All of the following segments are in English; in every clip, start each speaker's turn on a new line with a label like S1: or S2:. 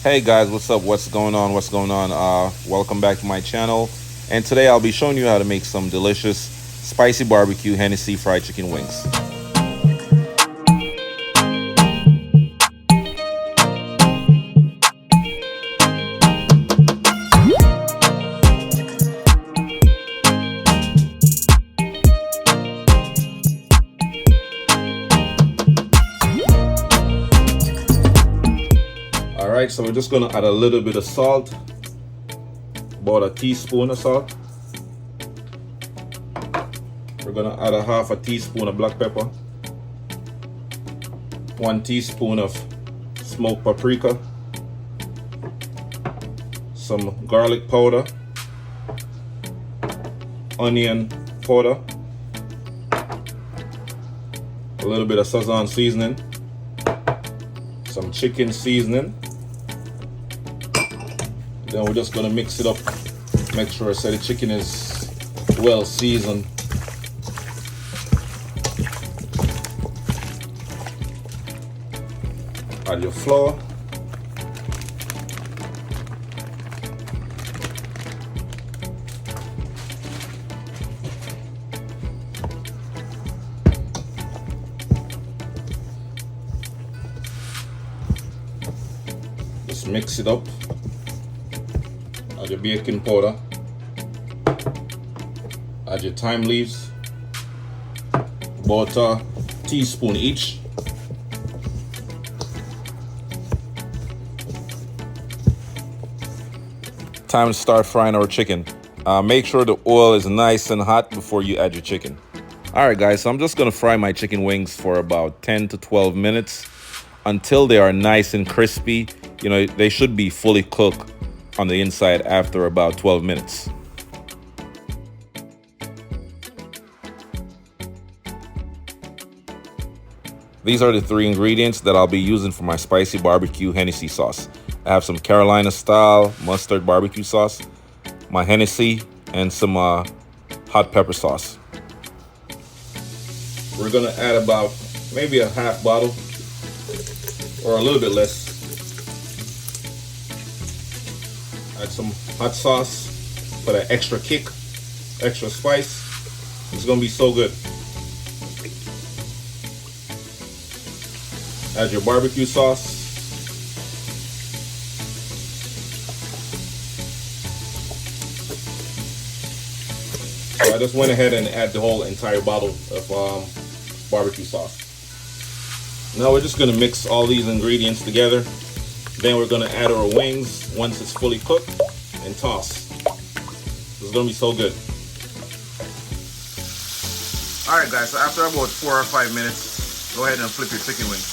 S1: Hey guys, what's up? What's going on? Welcome back to my channel. And today I'll be showing you how to make some delicious spicy barbecue Hennessy fried chicken wings. Alright, so we're just gonna add a little bit of salt, about a teaspoon of salt. We're gonna add a half a teaspoon of black pepper, 1 teaspoon of smoked paprika, some garlic powder, onion powder, a little bit of Sazon seasoning, some chicken seasoning. Then we're just gonna mix it up, make sure the chicken is well seasoned. Add your flour. Just mix it up. Add your baking powder. Add your thyme leaves. About a teaspoon each. Time to start frying our chicken. Make sure the oil is nice and hot before you add your chicken. Alright guys, so I'm just gonna fry my chicken wings for about 10 to 12 minutes until they are nice and crispy. You know, they should be fully cooked on the inside after about 12 minutes. These are the 3 ingredients that I'll be using for my spicy barbecue Hennessy sauce. I have some Carolina style mustard barbecue sauce, my Hennessy, and some hot pepper sauce. We're gonna add about maybe a half bottle or a little bit less. Add some hot sauce for that extra kick, extra spice. It's gonna be so good. Add your barbecue sauce. So I just went ahead and add the whole entire bottle of barbecue sauce. Now we're just gonna mix all these ingredients together. Then we're gonna add our wings once it's fully cooked and toss. It's gonna be so good. Alright guys, so after about 4 or 5 minutes, go ahead and flip your chicken wings.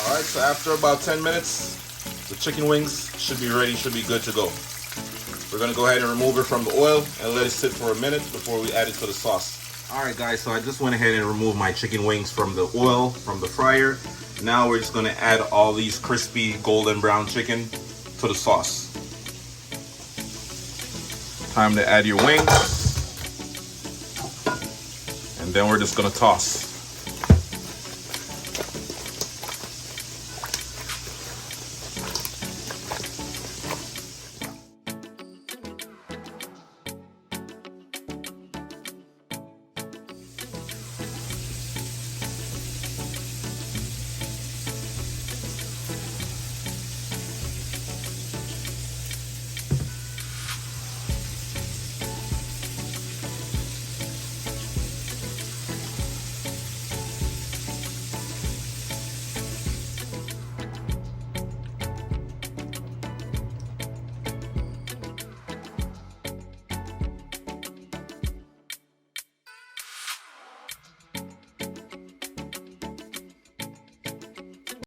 S1: Alright, so after about 10 minutes, the chicken wings should be ready, should be good to go. We're gonna go ahead and remove it from the oil and let it sit for a minute before we add it to the sauce. Alright guys, so I just went ahead and removed my chicken wings from the oil, from the fryer. Now we're just gonna add all these crispy golden brown chicken to the sauce. Time to add your wings. And then we're just gonna toss.